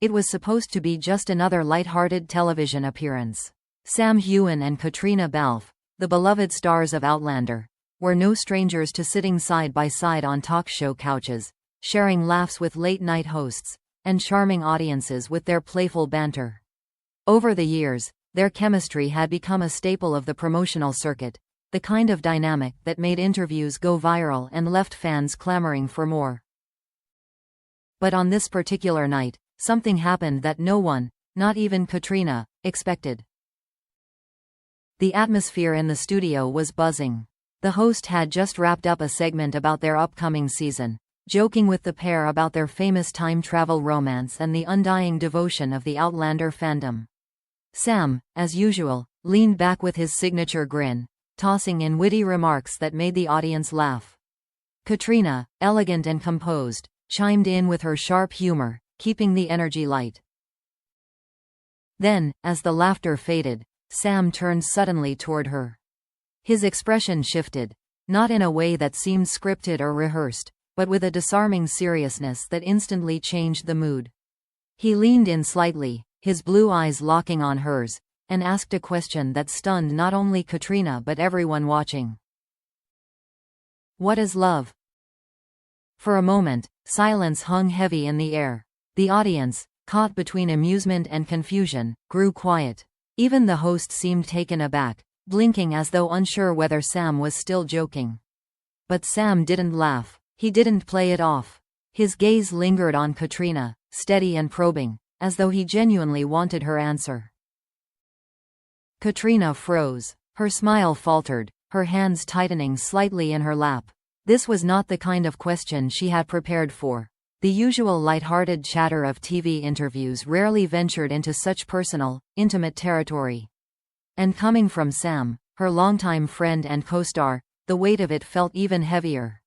It was supposed to be just another light-hearted television appearance. Sam Heughan and Caitríona Balfe, the beloved stars of Outlander, were no strangers to sitting side by side on talk show couches, sharing laughs with late-night hosts, and charming audiences with their playful banter. Over the years, their chemistry had become a staple of the promotional circuit, the kind of dynamic that made interviews go viral and left fans clamoring for more. But on this particular night, something happened that no one, not even Caitríona, expected. The atmosphere in the studio was buzzing. The host had just wrapped up a segment about their upcoming season, joking with the pair about their famous time travel romance and the undying devotion of the Outlander fandom. Sam, as usual, leaned back with his signature grin, tossing in witty remarks that made the audience laugh. Caitríona, elegant and composed, chimed in with her sharp humor, keeping the energy light. Then, as the laughter faded, Sam turned suddenly toward her. His expression shifted, not in a way that seemed scripted or rehearsed, but with a disarming seriousness that instantly changed the mood. He leaned in slightly, his blue eyes locking on hers, and asked a question that stunned not only Caitríona but everyone watching. "What is love?" For a moment, silence hung heavy in the air. The audience, caught between amusement and confusion, grew quiet. Even the host seemed taken aback, blinking as though unsure whether Sam was still joking. But Sam didn't laugh. He didn't play it off. His gaze lingered on Caitríona, steady and probing, as though he genuinely wanted her answer. Caitríona froze. Her smile faltered, her hands tightening slightly in her lap. This was not the kind of question she had prepared for. The usual light-hearted chatter of TV interviews rarely ventured into such personal, intimate territory. And coming from Sam, her longtime friend and co-star, the weight of it felt even heavier.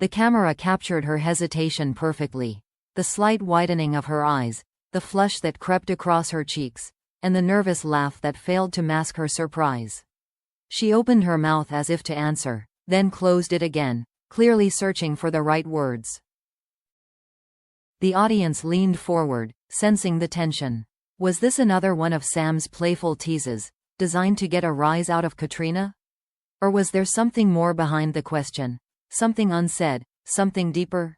The camera captured her hesitation perfectly. The slight widening of her eyes, the flush that crept across her cheeks, and the nervous laugh that failed to mask her surprise. She opened her mouth as if to answer, then closed it again, clearly searching for the right words. The audience leaned forward, sensing the tension. Was this another one of Sam's playful teases, designed to get a rise out of Caitríona? Or was there something more behind the question? Something unsaid, something deeper?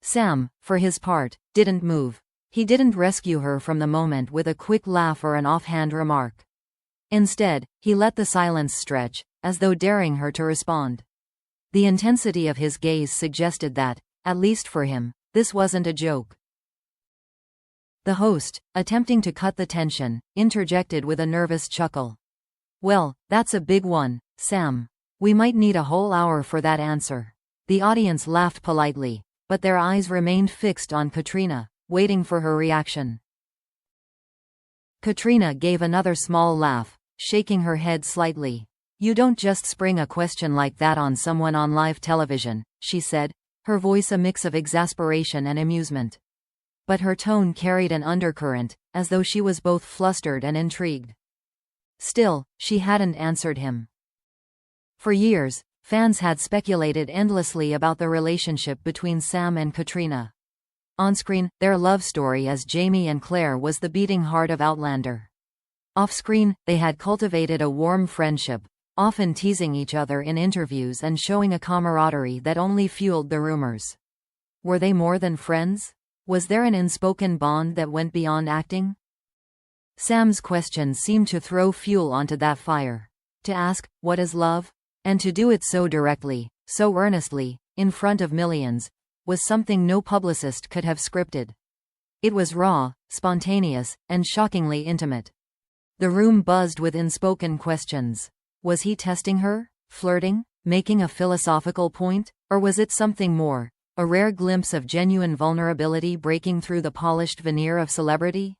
Sam, for his part, didn't move. He didn't rescue her from the moment with a quick laugh or an offhand remark. Instead, he let the silence stretch, as though daring her to respond. The intensity of his gaze suggested that, at least for him, this wasn't a joke. The host, attempting to cut the tension, interjected with a nervous chuckle. "Well, that's a big one, Sam. We might need a whole hour for that answer." The audience laughed politely, but their eyes remained fixed on Caitríona, waiting for her reaction. Caitríona gave another small laugh, shaking her head slightly. "You don't just spring a question like that on someone on live television," she said, her voice a mix of exasperation and amusement. But her tone carried an undercurrent, as though she was both flustered and intrigued. Still, she hadn't answered him. For years, fans had speculated endlessly about the relationship between Sam and Caitríona. On-screen, their love story as Jamie and Claire was the beating heart of Outlander. Off-screen, they had cultivated a warm friendship, often teasing each other in interviews and showing a camaraderie that only fueled the rumors. Were they more than friends? Was there an unspoken bond that went beyond acting? Sam's question seemed to throw fuel onto that fire. To ask, "What is love?" and to do it so directly, so earnestly, in front of millions, was something no publicist could have scripted. It was raw, spontaneous, and shockingly intimate. The room buzzed with unspoken questions. Was he testing her? Flirting? Making a philosophical point? Or was it something more? A rare glimpse of genuine vulnerability breaking through the polished veneer of celebrity?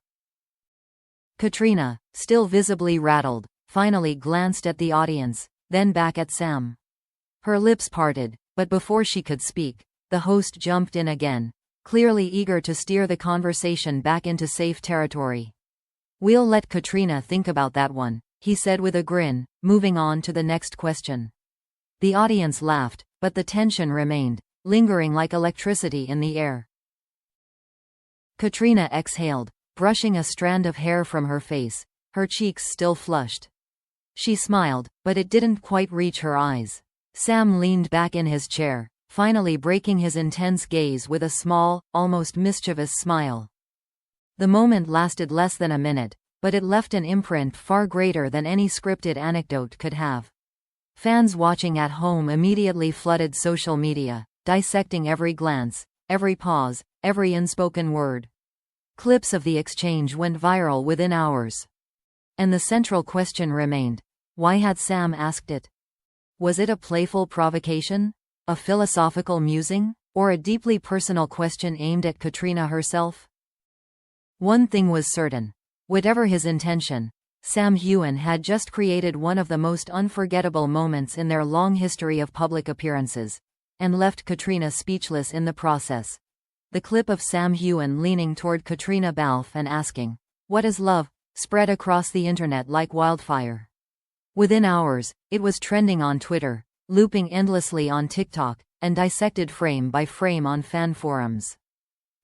Caitríona, still visibly rattled, finally glanced at the audience, then back at Sam. Her lips parted, but before she could speak, the host jumped in again, clearly eager to steer the conversation back into safe territory. "We'll let Caitríona think about that one," he said with a grin, moving on to the next question. The audience laughed, but the tension remained, lingering like electricity in the air. Caitríona exhaled, brushing a strand of hair from her face, her cheeks still flushed. She smiled, but it didn't quite reach her eyes. Sam leaned back in his chair, finally breaking his intense gaze with a small, almost mischievous smile. The moment lasted less than a minute, but it left an imprint far greater than any scripted anecdote could have. Fans watching at home immediately flooded social media, dissecting every glance, every pause, every unspoken word. Clips of the exchange went viral within hours. And the central question remained: why had Sam asked it? Was it a playful provocation? A philosophical musing? Or a deeply personal question aimed at Caitríona herself? One thing was certain. Whatever his intention, Sam Heughan had just created one of the most unforgettable moments in their long history of public appearances, and left Caitríona speechless in the process. The clip of Sam Heughan leaning toward Caitríona Balfe and asking, "What is love?" spread across the internet like wildfire. Within hours, it was trending on Twitter, looping endlessly on TikTok, and dissected frame by frame on fan forums.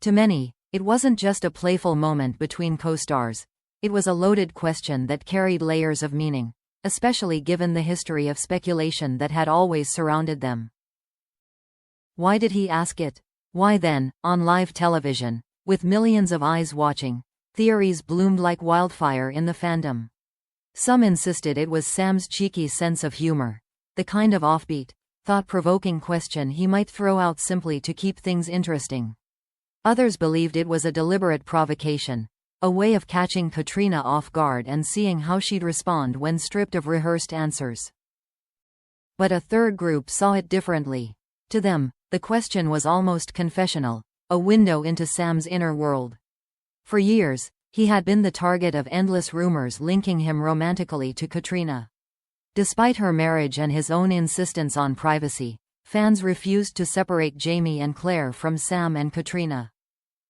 To many, it wasn't just a playful moment between co-stars. It was a loaded question that carried layers of meaning, especially given the history of speculation that had always surrounded them. Why did he ask it? Why then, on live television, with millions of eyes watching, theories bloomed like wildfire in the fandom. Some insisted it was Sam's cheeky sense of humor, the kind of offbeat, thought-provoking question he might throw out simply to keep things interesting. Others believed it was a deliberate provocation, a way of catching Caitríona off guard and seeing how she'd respond when stripped of rehearsed answers. But a third group saw it differently. To them, the question was almost confessional, a window into Sam's inner world. For years, he had been the target of endless rumors linking him romantically to Caitríona. Despite her marriage and his own insistence on privacy, fans refused to separate Jamie and Claire from Sam and Caitríona.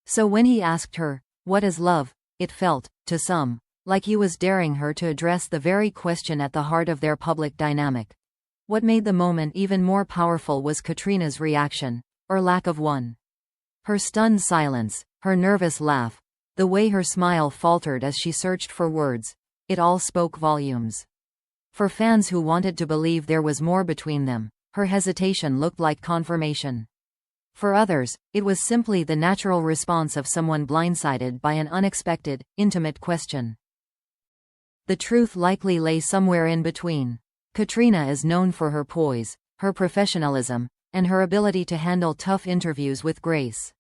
So when he asked her, "What is love?" it felt, to some, like he was daring her to address the very question at the heart of their public dynamic. What made the moment even more powerful was Caitríona's reaction, or lack of one. Her stunned silence, her nervous laugh, the way her smile faltered as she searched for words, it all spoke volumes. For fans who wanted to believe there was more between them, her hesitation looked like confirmation. For others, it was simply the natural response of someone blindsided by an unexpected, intimate question. The truth likely lay somewhere in between. Caitríona is known for her poise, her professionalism, and her ability to handle tough interviews with grace.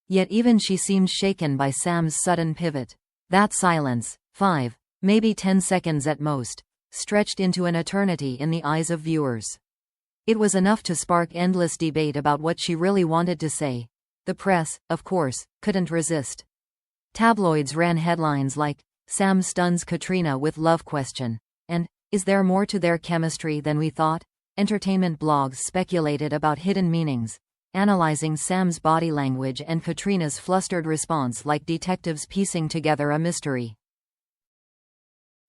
Yet even she seemed shaken by Sam's sudden pivot. That silence, 5, maybe 10 seconds at most, stretched into an eternity in the eyes of viewers. It was enough to spark endless debate about what she really wanted to say. The press, of course, couldn't resist. Tabloids ran headlines like, "Sam stuns Caitríona with love question," and "Is there more to their chemistry than we thought?" Entertainment blogs speculated about hidden meanings, analyzing Sam's body language and Caitríona's flustered response like detectives piecing together a mystery.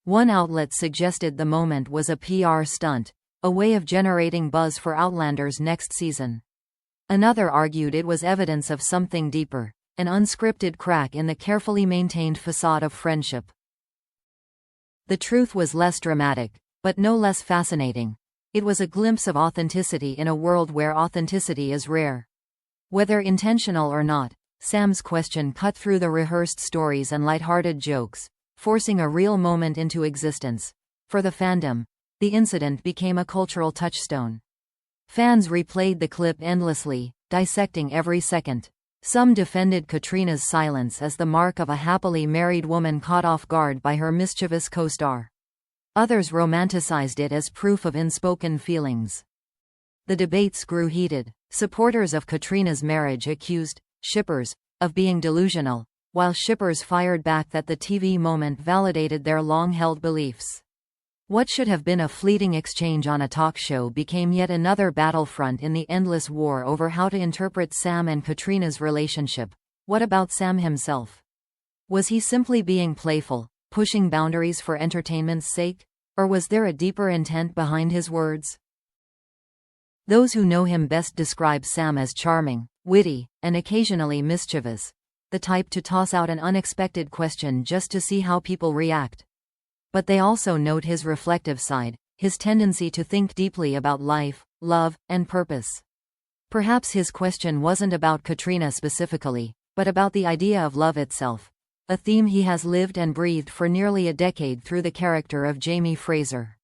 One outlet suggested the moment was a PR stunt, a way of generating buzz for Outlander's next season. Another argued it was evidence of something deeper, an unscripted crack in the carefully maintained facade of friendship. The truth was less dramatic, but no less fascinating. It was a glimpse of authenticity in a world where authenticity is rare. Whether intentional or not, Sam's question cut through the rehearsed stories and lighthearted jokes, forcing a real moment into existence. For the fandom, the incident became a cultural touchstone. Fans replayed the clip endlessly, dissecting every second. Some defended Caitríona's silence as the mark of a happily married woman caught off guard by her mischievous co-star. Others romanticized it as proof of unspoken feelings. The debates grew heated. Supporters of Caitríona's marriage accused shippers of being delusional, while shippers fired back that the TV moment validated their long-held beliefs. What should have been a fleeting exchange on a talk show became yet another battlefront in the endless war over how to interpret Sam and Caitríona's relationship. What about Sam himself? Was he simply being playful, pushing boundaries for entertainment's sake? Or was there a deeper intent behind his words? Those who know him best describe Sam as charming, witty, and occasionally mischievous. the type to toss out an unexpected question just to see how people react. But they also note his reflective side, his tendency to think deeply about life, love, and purpose. Perhaps his question wasn't about Caitríona specifically, but about the idea of love itself, a theme he has lived and breathed for nearly a decade through the character of Jamie Fraser.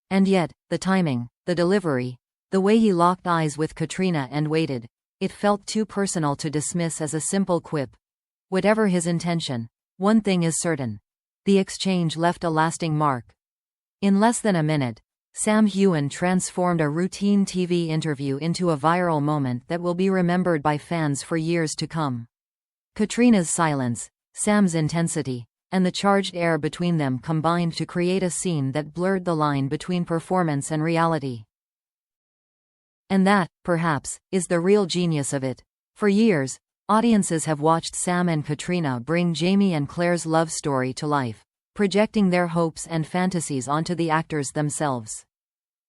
And yet, the timing, the delivery, the way he locked eyes with Caitríona and waited, it felt too personal to dismiss as a simple quip. Whatever his intention, one thing is certain. The exchange left a lasting mark. In less than a minute, Sam Heughan transformed a routine TV interview into a viral moment that will be remembered by fans for years to come. Caitríona's silence, Sam's intensity, and the charged air between them combined to create a scene that blurred the line between performance and reality. And that, perhaps, is the real genius of it. For years, audiences have watched Sam and Caitríona bring Jamie and Claire's love story to life, projecting their hopes and fantasies onto the actors themselves.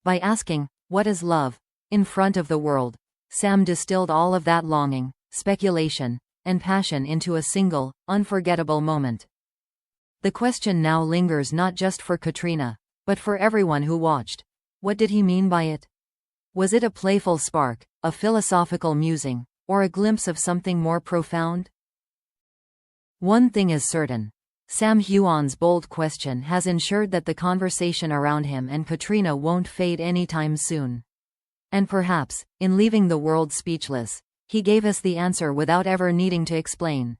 By asking, "What is love?" in front of the world, Sam distilled all of that longing, speculation, and passion into a single, unforgettable moment. The question now lingers not just for Caitríona, but for everyone who watched. What did he mean by it? Was it a playful spark, a philosophical musing, or a glimpse of something more profound? One thing is certain. Sam Heughan's bold question has ensured that the conversation around him and Caitríona won't fade anytime soon. And perhaps, in leaving the world speechless, he gave us the answer without ever needing to explain.